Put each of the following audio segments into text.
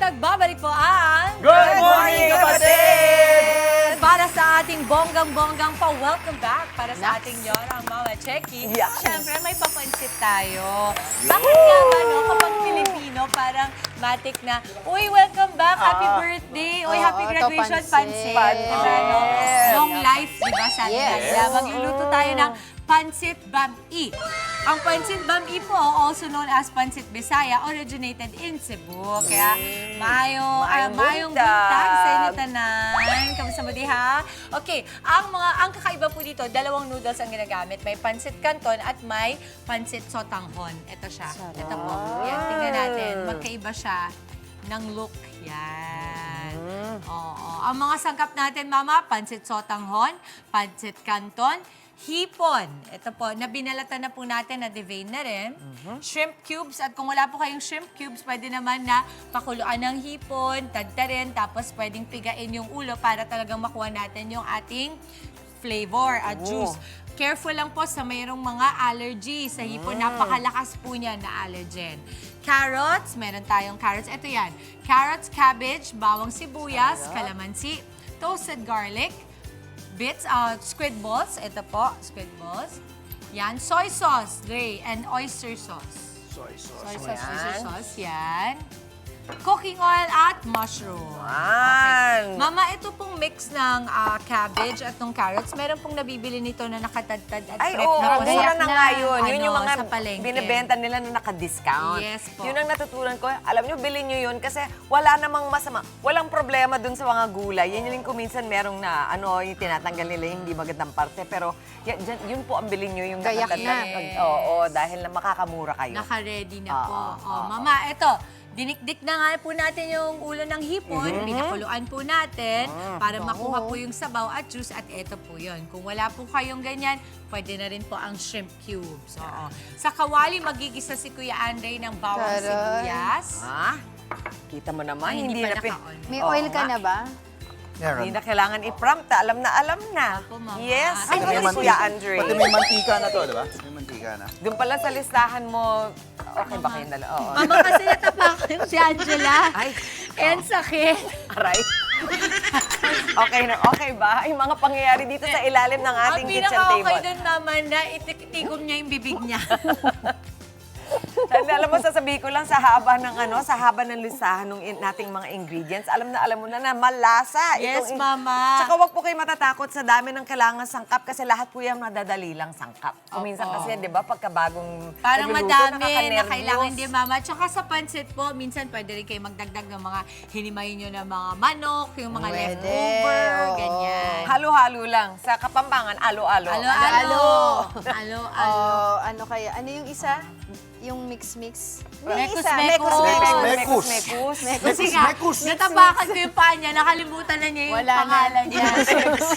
nagbabalik po ang Good morning, kapatid! Para sa ating bonggang-bonggang pa-welcome back para sa ating Yorang Mama Checky. Yes. Siyempre, may papansit tayo. Bakit nga ba, no? Kapag Pilipino, parang matik na, uy, welcome back, happy birthday, uy, happy graduation, pansit. Diba, no? Long life, diba, sabi nila. Magluluto tayo ng Pansit Bam-i. Ang Pansit Bam-i po, also known as Pansit Bisaya, originated in Cebu. Kaya mayong buntag sa inyo tanan. Kamusta mo diha? Okay, ang kakaiba po dito, dalawang noodles ang ginagamit. May Pansit Canton at may Pansit Sotanghon. Ito siya. Ito po. Yan, tingnan natin. Magkaiba siya ng look. Yan. Oo. Ang mga sangkap natin, Mama, Pansit Sotanghon, Pansit Canton, hipon. Ito po, nabinalatan na po natin na devein na rin. Shrimp cubes. At kung wala po kayong shrimp cubes, pwede naman na pakuluan ng hipon, tadtarin, tapos pwedeng pigain yung ulo para talagang makuha natin yung ating flavor at juice. Careful lang po sa mayroong mga allergy sa hipon. Napakalakas po niya na allergen. Carrots, meron tayong carrots. Ito yan. Carrots, cabbage, bawang sibuyas, kalamansi, toasted garlic, bits, squid balls. Ito po, squid balls. Yan, soy sauce, Dre, and oyster sauce. Soy sauce. Soy sauce, oyster sauce, yan. Cooking oil at mushroom. Mama, ito pong mix ng cabbage at ng carrots. Meron pong nabibili nito na nakatadtad at Ay, prep oo, na po mura na nga yun. Yun yung sa mga palengke. binibenta nila na naka-discount. Yes po. Yun ang natutunan ko. Alam nyo, bilhin nyo yun kasi wala namang masama. Walang problema dun sa mga gulay. Yan yung kuminsan merong na, yung tinatanggal nila yung hindi magandang parte. Pero yun po ang bilhin nyo yung Gayak nakatadtad. na. Oo, dahil na makakamura kayo. Naka-ready na po. Mama, ito. Dinikdik na nga po natin yung ulo ng hipon. Pinakuluan po natin para makuha po yung sabaw at juice. At ito po yun. Kung wala po kayong ganyan, pwede na rin po ang shrimp cubes. Sa kawali, magigisa si Kuya Andre ng bawang sibuyas. Kita mo naman, Ay, hindi pa na naka-on. May oil ka na ba? Hindi na kailangan i-prompt. Alam na. Opo, Mama. Yes. Ay, Yes, Kuya Andre. Pati may mantika na to, di ba? May mantika na. Doon pala sa listahan mo, okay ba kayo dala? Oo. Mama, kasi natapakan si Angela. Ay. And sakit. Aray. Okay na, okay ba? Yung mga pangyayari dito sa ilalim ng ating Ang kitchen pinaka-okay table. doon, Mama, na itikom niya yung bibig niya. Alam mo, sasabihin ko lang sa haba ng listahan ng nating mga ingredients, alam mo na malasa. Yes, Mama. Tsaka wag po kayo matatakot sa dami ng kailangan sangkap kasi lahat po yan madadali lang sangkap. Kuminsan kasi, di ba, pagkabagong Parang nagluluto, madami na nakaka-nervyos. kailangan din, Mama. Tsaka sa pansit po, minsan pwede rin kayo magdagdag ng mga hinimayin nyo ng mga manok, yung mga Pwede, leftover, oo. ganyan. Halo-halo lang. Sa Kapampangan, alo-alo. Alo-alo. Alo-alo. Ano kaya? Ano yung isa? Yung mix-mix? Mekus, Isa. mekus. Mekus. Kasi nga, natapakan ko yung paa niya, nakalimutan na niya yung Wala na. pangalan niya. Mekus.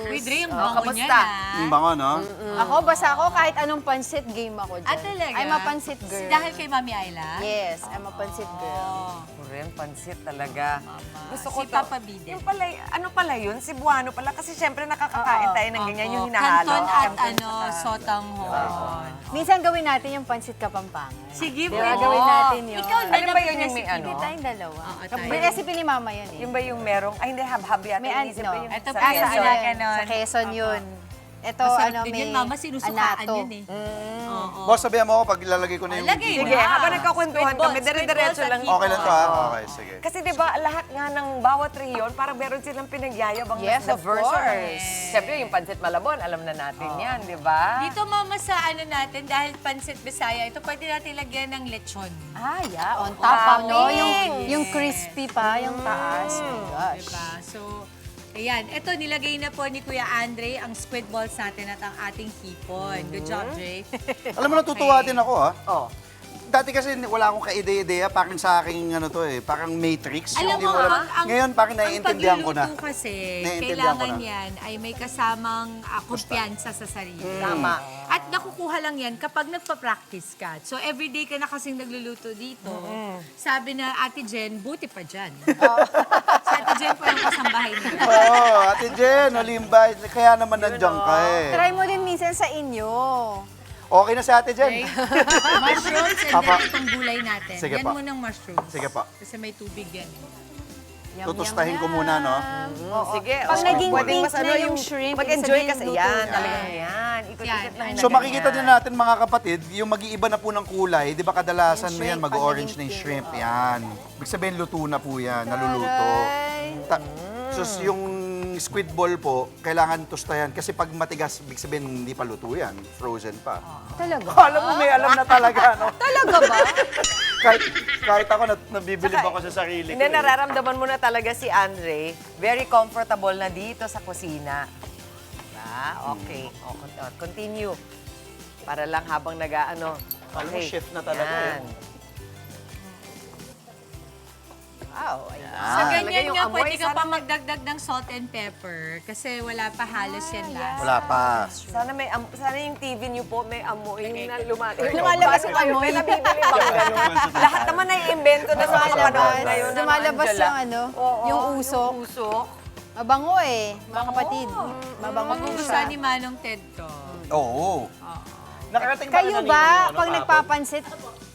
Uy, Dre, yung Oh, bango niya kamusta? na. Yung bango, no? Ako, basta ako kahit anong pansit, game ako dyan. Ah, talaga? I'm a pansit girl. Dahil kay Mami Ayla? Yes, I'm a pansit girl. Oh, Ren, pansit talaga. Gusto ko Si to. Papa Bide. Yung pala, ano pala yun? Cebuano pala. Kasi syempre nakakakain tayo ng ganyan yung hinahalo. Canton at Canton sa- sotanghon. Minsan gawin natin yung pansit Kapampangan. Sige po. Diba, gawin natin yun. Ikaw na Ano ba yun yung may ano? Hindi tayong dalawa. Oo, tayo. May recipe ni Mama yun eh. Yung ba yung merong, ay hindi, hab-hab yata. May Inisip ko ano. yung Ito sa pa, Quezon. wala ganon. Sa Quezon yun. Ito, Masarap din may yun, Mama. Sinusukaan anato. yun eh. Oo. Boss, sabihan mo ako pag ilalagay ko na yung... Lagay Sige, na. habang nagkakwentuhan Squid balls, kami, dire-diretso squid balls lang. at Okay lang to, ha? Okay, sige. Kasi di ba lahat nga ng bawat rehiyon, parang meron silang pinagyayabang Yes, na of version. course. Siyempre, yung Pansit Malabon, alam na natin yan, di ba? Dito, Mama, sa ano natin, dahil pansit Bisaya, ito pwede natin lagyan ng lechon. Ah, yeah. On top pa, no? Toppings. Yung crispy pa, yung taas. Oh my gosh. Diba? So, ayan. Ito, nilagay na po ni Kuya Andre ang squid balls natin at ang ating hipon. Good job, Dre. Alam mo, natutuwa din ako, ha? Oh. Dati kasi wala akong ka-ideya-ideya, parang sa aking ano to eh, parang matrix. Alam Hindi mo, alam. Ngayon parang naiintindihan ko na. Ang pagluluto kasi, Naiintindihan ko kailangan na. yan ay may kasamang kumpiyansa sa sarili. Tama. At nakukuha lang yan kapag nagpa-practice ka. So, everyday ka na kasing nagluluto dito. Sabi na, Ate Jen, buti pa dyan. Si Ate Jen po yung kasambahay nila. Oo, Ate Jen, Olimbay, kaya naman nandiyan ka eh. Try mo din minsan sa inyo. Okay na si ate dyan. Okay? Mushrooms and Apa. then itong gulay natin. Sige yan pa. munang mushrooms. Sige pa. Kasi may tubig yan. Yum, Tutustahin yum, ko muna, no? Oo. Sige. Pag naging pwedeng pink mas na yung shrimp, mag-enjoy ibig kasi sabihin yan. luto na. Talagang yan. Ikot-ikot Yan. lang na So ganyan. makikita din natin mga kapatid, yung mag-iiba na po ng kulay, di ba kadalasan Yung mo yan, shrimp, mag-orange pag na yung naging shrimp. pink, Yan. Ibig sabihin, luto na po yan, naluluto. So yung squid ball po, kailangan tostayan. Kasi pag matigas, ibig sabihin, hindi pa luto yan. Frozen pa. Talaga? Alam mo, may alam na talaga, no? Talaga ba? kahit ako, nabibilib ako sa sarili ko. Hindi, eh. nararamdaman mo na talaga si Andre, very comfortable na dito sa kusina. Diba? Okay. Continue. Para lang habang nag-ano. Alam mo, Okay. chef na talaga, Yan. eh. Wow, ayan. Sa Talaga ganyan yung nga, amoy, pwede ka sana- pa magdagdag ng salt and pepper kasi wala pa halos yan last. Wala pa. Sana yung TV niyo po may amoy na lumalabas. Lumalabas yung amoy. May nabibili ba gano'n? Lahat naman na-invento na sa mga panahon ngayon. ano, Lumalabas Angela? yung ano, Oo, yung usok. Yung usok. Mabango eh, mga kapatid. Mabango po Magugustuhan siya. ni Manong Ted to. Oo. Nakarating ba Kayo na ba, yung, pag kahapon? nagpapansit,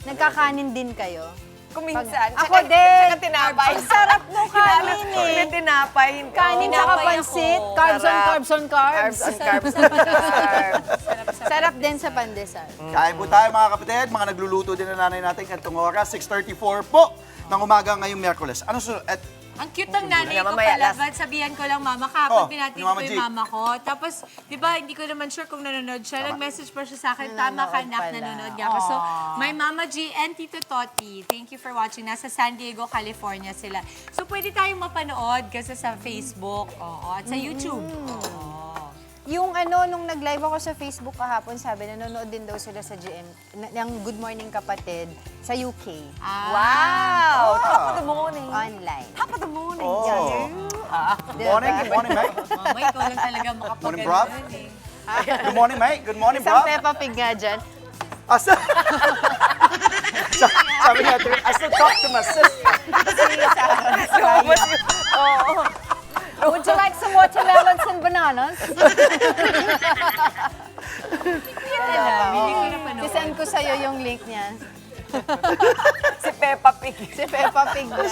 nagkakanin din kayo? Kuminsan. Ako din. Tsaka tinapay. Ang sarap nung kanin eh. May tinapay. Kanin Oo. tsaka Tinapay pansit, ako. carbs on Sarap. carbs on carbs. Carbs on carbs on carbs. Sarap din sa pandesal. Kain po tayo mga kapatid, mga nagluluto din na nanay natin kantong oras, 6:34 po ng umaga ngayong Miyerkules. Ano so at Ang cute ng nanay Mamaya, ko mamaya, pala, last. but sabihan ko lang, mama, kahapon Oh, pinatid yung ko Mama yung G. mama ko. Tapos, di ba, hindi ko naman sure kung nanonood siya. Nag-message pa siya sa akin, tama ka, Nanonood anak, pala. nanonood niya ako. So, my Mama G and Tito Toti, thank you for watching. Nasa San Diego, California sila. So, pwede tayong mapanood kasi sa Facebook, at sa YouTube. Yung ano, nung nag-live ako sa Facebook kahapon, sabi, nanonood din daw sila sa GM, ng Good Morning Kapatid, sa UK. Wow! Top of the morning. Online. Top of the morning. oh. Diba? Good morning, mate. Mama, ikaw lang talaga Morning, bruv. makapagano'n eh. Good morning, mate. Good morning, Isang bro. Peppa Pig nga dyan. Asa? Sabi niya, I still talk to my sister. Would you like some watermelons and bananas? Hindi ko na panood. Sisend ko sa'yo yung link niya. Si Peppa Pig. Si Peppa Pig na.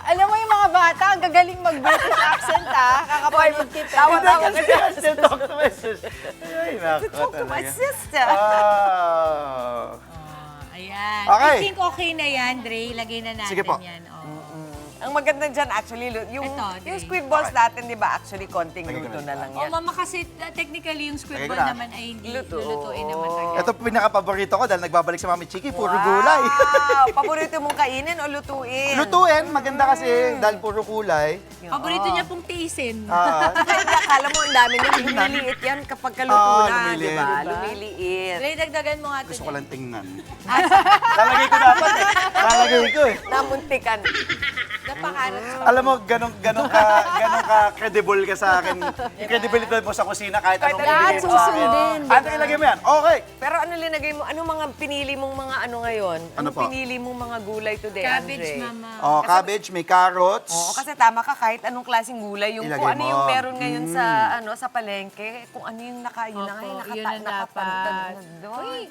Alam mo yung mga bata, ang gagaling mag-British accent kakapanood kita. Tawa-tawa Kasi I still talk to my sister. Ay, nako Talk to my talaga. sister. Ayan. Okay. I think okay na yan, Dre. Lagay na natin Sige po. yan. Ang maganda dyan, actually, yung Ito, yung Dre. squid balls natin, di ba, actually, konting Lagay ko luto na. na lang Oh, yan. mama, kasi technically yung squid Lagay ko ball na. naman ay hindi Luto. lulutuin naman agad. Ito pinaka-paborito ko dahil nagbabalik si Mami Chiki, puro gulay. Wow! Paborito mong kainin o lutuin? Lutuin, maganda kasi dahil puro kulay. Paborito niya pong tiisin. Kaya akala mo, ang dami niya, lumiliit yan kapag kaluto Ah, na, lumiliit. di ba? Lumiliit. Dre, dagdagan mo nga ito. Gusto ko lang tingnan. Lalagay ko dapat eh. Lalagay ko eh. Namuntikan. Napakarat. Alam mo, ganun ka credible ka sa akin. Yung credibility mo sa kusina kahit anong Lahat ibigay mo sa akin. susundin. Ano ilagay mo yan? Okay. Pero ano linagay mo? Ano mga pinili mong mga ano ngayon? Ano po? Pinili mong mga gulay today, Cabbage, Andre? mama. Oh, cabbage, may carrots. Oo, kasi tama ka, kahit anong klaseng gulay, yung Ilagay kung ano mo. yung meron ngayon sa ano sa palengke, kung ano yung nakain na ngayon, Opo, yun ang nakapantad dapat. na doon.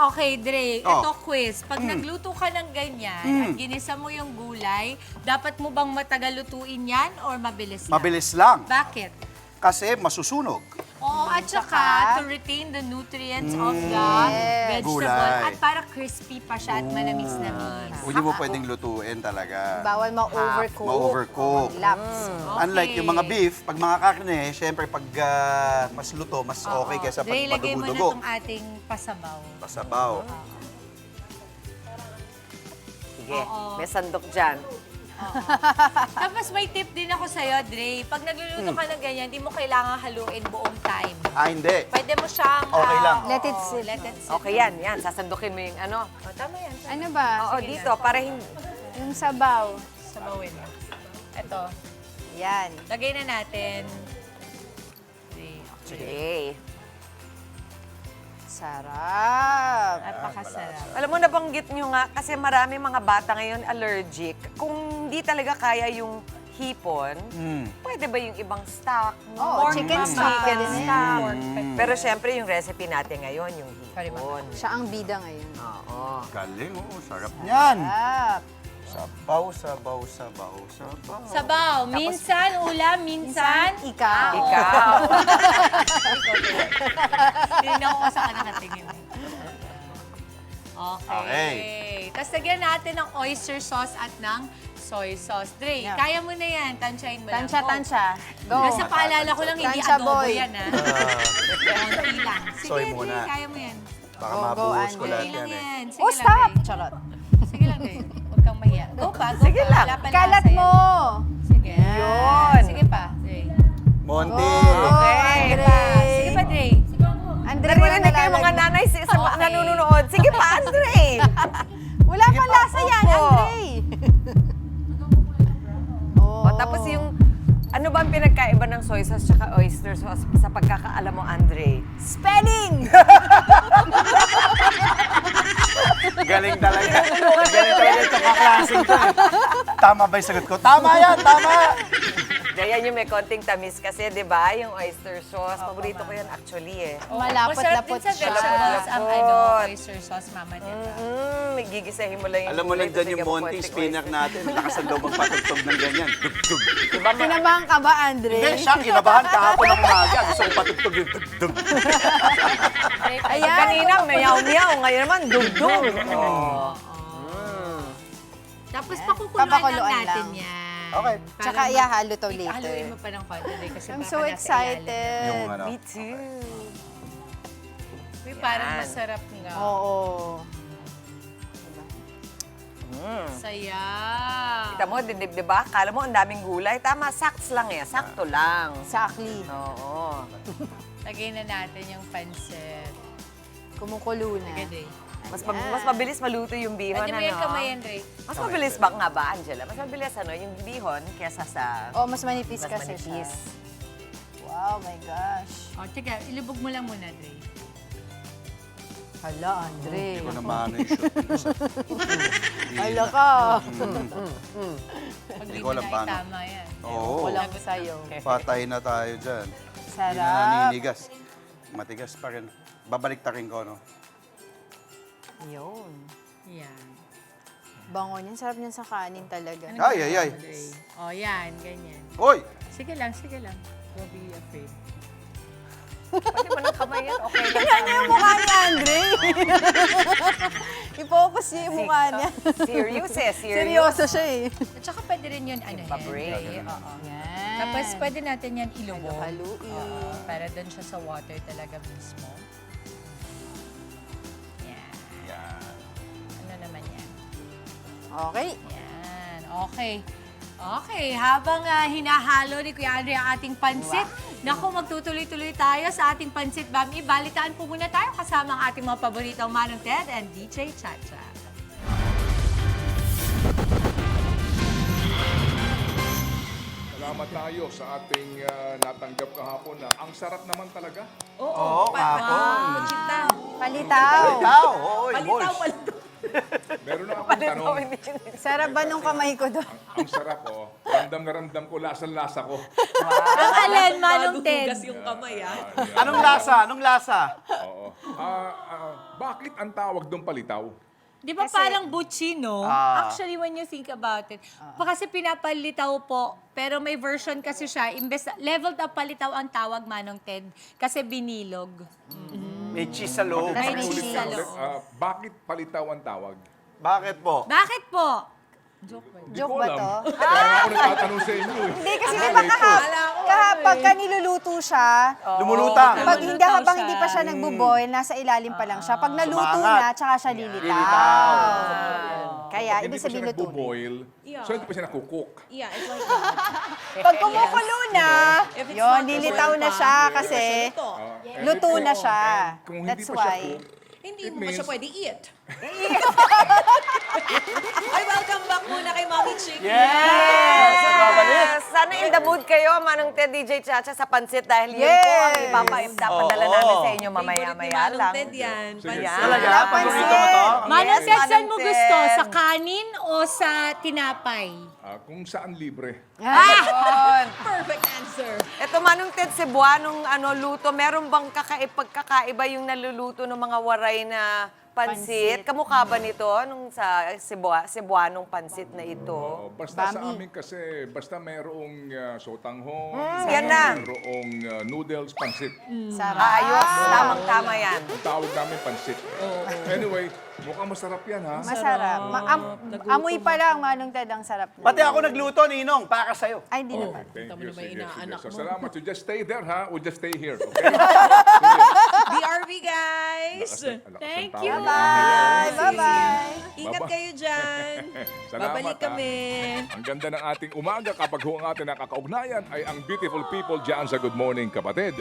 Okay, Dre, Oh. ito quiz. Pag nagluto ka ng ganyan at ginisa mo yung gulay, dapat mo bang matagal lutuin yan or mabilis lang? Mabilis lang. Bakit? Kasi masusunog. Oo, at saka to retain the nutrients of the vegetable Gulay. at para crispy pa siya at manamis-namis. Hindi mo pwedeng lutuin talaga. Bawal ma-overcook. Ma-overcook. Laps. Unlike yung mga beef, pag mga karne, syempre pag mas luto, mas okay kaysa pag Dre, lagay mo na madugo-dugo. itong ating pasabaw. Pasabaw. Sige, Oo. may sandok dyan. Tapos may tip din ako sa'yo, Dre. Pag nagluluto ka ng ganyan, di mo kailangan haluin buong time. Hindi. Pwede mo siyang... Okay lang. Let it oo, sit. Let it sit. Okay yan, yan. Sasandukin mo yung ano. Oh, tama yan. Ano ba? Oo, dito, para hindi... Yung sabaw. Sabawin. Ito. Yan. Lagay na natin. Dre, okay. Sige. Sarap. Napakasarap. Alam mo, nabanggit nyo nga, kasi marami mga bata ngayon allergic. Kung hindi talaga kaya yung hipon, pwede ba yung ibang stock? Oo, chicken stock. Chicken Pwede na stock. yan. Pero syempre, yung recipe natin ngayon, yung hipon. Sorry, Mama. Siya ang bida ngayon. Oo. Galing, oh. Sarap niyan. Sarap. Sabaw, sabaw, sabaw, sabaw. Sabaw. Minsan ulam, minsan Ikaw. Ikaw. Tingnan ko sa kanang natingin. Okay. Okay. Tapos lagyan natin ng oyster sauce at ng soy sauce. Dre, Yeah. kaya mo na yan. Tansyahin mo lang. Tansya, Go. tansya. Go. Basta paalala ko lang, hindi Tansya, adobo boy. yan, ha? Konti lang. Sige, Soy Dre, muna. kaya mo yan. Baka Go, mabuhos ko Andre. lahat Sige lang yan eh. yan. Sige Oh, lang, stop! Dre. Charot. Sige lang, Dre. Huwag kang mahiya. Go pa, go Sige pa. lang. Wala pa Kalat lasa mo. yan. Sige. Yun. Sige pa, Dre. Monty! Okay. Sige pa. Sige pa, Dre. Andre, Naririnig kayo mga nanay sa Okay. nanonood. Sige pa, Andre. Wala pang lasa yan, Opo. Andre. O, tapos yung, ano ba ang pinagkaiba ng soy sauce at oyster sauce sa pagkakaalam mo, Andre? Spelling! Galing talaga. Galing talaga ito kaklaseng to eh. Tama ba yung sagot ko? Tama yan, tama! Ganyan yung may konting tamis kasi, di ba? Yung oyster sauce. Paborito ko yan actually eh. Malapot-lapot Masarap din sa siya. vegetables ang Malapot. oyster sauce, Mama Neta. Gigisahin mo lang yung Alam mo lang gulay, dyan tapos yung lagyan mo Monty konting spinner oyster. natin. Lakas ang daw magpatugtog ng ganyan. Tugtog. Diba, Kinabahan ka ba, Andre? Hindi, siya kinabahan kahapon ng umaga. Gusto kong patugtog yung tugtog. Ayan. Kanina, meow-meow. Ngayon naman, dugdug. Tapos pakukuluan Papakuluan lang natin lang. yan. Okay. Tsaka ihalo to later. Haluin mo pa ng konti Dre, kasi I'm baka so nasa excited. Yung ano. Me too. ilalim. Uy, parang Yan. masarap nga. Oo. Saya. Kita mo, di ba? Kala mo ang daming gulay. Tama, saks lang eh. Sakto lang. Exactly. Oo. Lagay na natin yung pansit. Kumukulo na. Sige, Dre. Mas mabilis maluto yung bihon, Pwede mo yung ano? kamayan, Dre. Mas mabilis ba nga ba, Angela? Mas mabilis ano, yung bihon kesa sa Oh, mas manipis mas kasi manipis. siya. Wow, my gosh. O, tiga, ilubog mo lang muna, Dre. Hala, Andre. Hindi ko na maano yung shoot. Hala ka. Pag Hindi di ko mo alam na paano. itama yan. Oo. Walang sa'yo. Patay na tayo dyan. Hindi na Sarap. naninigas. Matigas pa rin. Babalik takin ko, no? Yun. Yan. Bango niyan. Sarap niyan sa kanin talaga. Ay, ay, ay. Dre. O, yan, ganyan. Hoy! Sige lang, sige lang. Don't be afraid. Pwede mo ng kamay yan, okay lang. Tingnan niyo yung mukha ni Andre. I-focus niyo yung mukha niya. Serious eh, serious. Seryoso siya eh. At saka pwede rin yun, ano yan, Pa-break. Dre. Oo. Yan. Tapos pwede natin yan ilubog. Haluin. Oo, para doon siya sa water talaga mismo. Yan. Yan. Ano naman yan? Okay. Yan. Okay. Okay, habang hinahalo ni Kuya Andre ang ating pansit, naku, magtutuloy-tuloy tayo sa ating pansit bami. Balitaan po muna tayo kasama ang ating mga paboritong Manong Ted and DJ Chacha. Salamat tayo sa ating natanggap kahapon na ang sarap naman talaga. Oo, kapon. Palitaw. Tao, oy, boys. Meron na akong tanong. Sarap ba nung kamay ko doon? Ang sarap, oh. Ramdam na ramdam ko, lasang-lasa ko. Ang alin, Manong Ted? Anong lasa? Anong lasa? Oo. Bakit ang tawag doon palitaw? Di ba parang butchi, no? Actually, when you think about it. Kasi pinapalitaw po, pero may version kasi siya. Imbes, leveled up palitaw ang tawag, Manong Ted. Kasi binilog. May cheese sa loob. May Ulit cheese na sa ulit. loob. Bakit palitaw ang tawag? Bakit po? Bakit po? Joke ba to? Parang ako nagtatanong sa inyo eh. Hindi, kasi di ba pagka niluluto siya, Lumulutang. pag hindi, Lumulutaw habang siya. hindi pa siya nagbo-boil, nasa ilalim pa lang siya. Pag naluto Sumangat. na, tsaka siya lilitaw. Kaya, Hindi ibig pa siya sabihin luto. nagbo-boil, so hindi pa siya nakukook. Yeah, it's like that. Pag kumukulo na, yun, lilitaw na siya kasi luto na siya. Kung hindi That's pa siya why. cook, Hindi it mo pa siya means- pwede eat. Ay, welcome back muna kay Mommy Chick. Yes! Babalik! Sana in the the mood kayo, Manong Ted, DJ Chacha, sa pansit dahil yun po ang Yes! ipapadala namin sa inyo mamaya-maya Favorite ni Manong lang. Ted yan. Sige. Pansit. Talaga? Paborito mo to? Manong Yes, Ted, saan mo Manong gusto? Ted. Sa kanin o sa tinapay? Kung saan libre. Perfect answer. Ito, Manong Ted, Cebuanong luto, meron bang pagkakaiba yung naluluto ng mga waray na pansit? Kamukha ba nito nung sa Cebuanong pansit na ito? Basta sa amin kasi, basta mayroong sotanghon, yan na. mayroong noodles, pansit. Sarap. Ayos, tamang-tama yan. Ang tawag namin pansit. Anyway, mukhang masarap yan, ha? Masarap. Amoy pa lang, Manong Ted, ang sarap na. Pati ako nagluto, Ninong, para sa'yo. Ay, hindi naman. Thank Tama you, naman sige, inaanak sige. So, mo. salamat. You just stay there, ha? Or just stay here, okay? BRB, guys. Lakas ng Thank tao you. niya. Bye! Bye-bye! Ingat Baba. kayo dyan. Salamat, Babalik ha? kami. Ang ganda ng ating umaga kapag ho ang ating nakakaugnayan ay ang beautiful people dyan sa Good Morning, kapatid.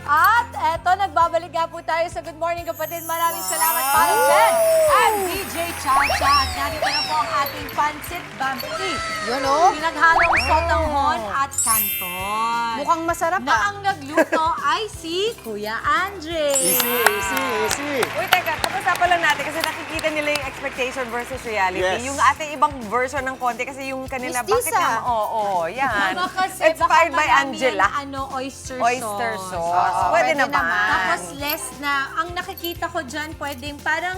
At eto, nagbabalik nga po tayo sa Good Morning Kapatid. Maraming salamat, Manong Ted and DJ Chacha. At narito na po ang ating pancit bampi. Yun o. Pinaghalong sotanghon at canton. Mukhang masarap Na ah. ang nagluto ay si Kuya Andre. Easy. Uy, teka, kapag lang natin kasi nakikita nila yung expectation versus reality. Yes. Yung ating ibang version ng konti kasi yung kanila, bakit Mistisa. naman? Oo, yan. Baka kasi, Inspired baka by marami Angela. yan na oyster Oyster sauce. sauce. Pwede Pwede naman. naman. Tapos less na, ang nakikita ko dyan, pwedeng parang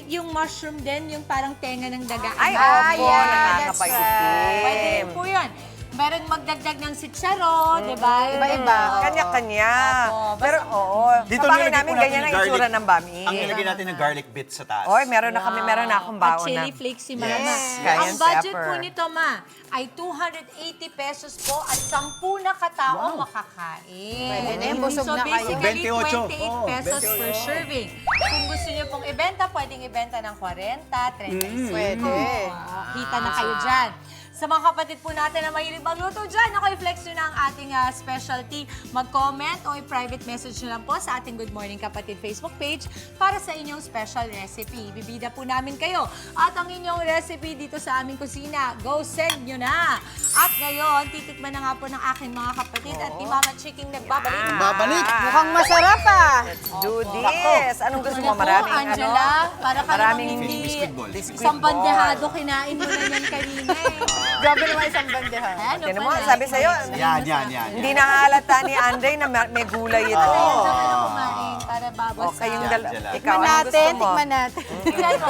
yung mushroom din, yung parang tenga ng daga. Ay, Ah, opo, yeah, nakakapaitim. that's right. Pwede rin po yun. Meron magdagdag ng sitsaro, di ba? Iba-iba. Kanya-kanya. Opo, Pero oo, Dito sa bahay nilagay namin po natin ganyan ang yung garlic. itsura ng bami. Ang nilagay natin ng garlic bits sa taas. Oy, meron na akong At baon chili na. flakes si Mama. Yes. Ang Cayenne budget pepper. po nito, Ma, ay 280 pesos po at 10 na katao makakain. Pwede na yun, busog so na kayo. basically, 28. 28 pesos per serving. Kung gusto niyo pong ibenta, pwedeng ibenta ng 40, 35. Pwede. Kita na kayo dyan. Sa mga kapatid po natin na mahilig magluto dyan, ako i-flex nyo na ang ating specialty. Mag-comment o i-private message nyo lang po sa ating Good Morning Kapatid Facebook page para sa inyong special recipe. Bibida po namin kayo. At ang inyong recipe dito sa aming kusina, go send nyo na. At ngayon, titikman na nga po ng aking mga kapatid at ni Mama Chiking nagbabalik. Babalik. Mukhang masarap ah. Do this. Anong gusto mo? Ako, Maraming Angela, para ka namang maraming hindi biscuit ball. isang bandehado kinain mo na yan kanina eh. Grabe naman isang bandeha. Ano Tinan pala? mo, sabi sa'yo, Yan. hindi nahalata ni Andre na may gulay ito. Kaya sa ka kumain para babasa. O, kayong Yan, dalawa. Angela. Ikaw, Tikman anong gusto natin, mo? tikman natin. Tingnan mo.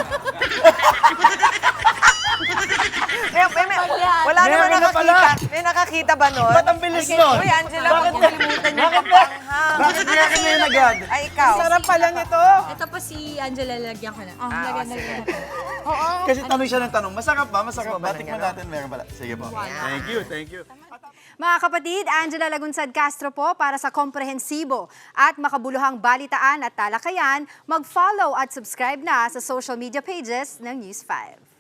Wala naman Meron na pala. nakakita. May nakakita ba nun? Ba't ang bilis nun? Uy, Angela, huwag mo kalimutan yung kapanghang. Bakit kaya ka na yun agad? Ay, ikaw. Sarap pala nito. Ito po si Angela, lagyan ko na. Lagyan ko. Kasi tanong siya ng tanong, masarap ba? Masarap Masarap ba? ba ng Tikman gano'n? natin, meron pala. Sige po. Thank you. Mga kapatid, Angela Lagunsad Castro po para sa komprehensibo at makabuluhang balitaan at talakayan, mag-follow at subscribe na sa social media pages ng News 5.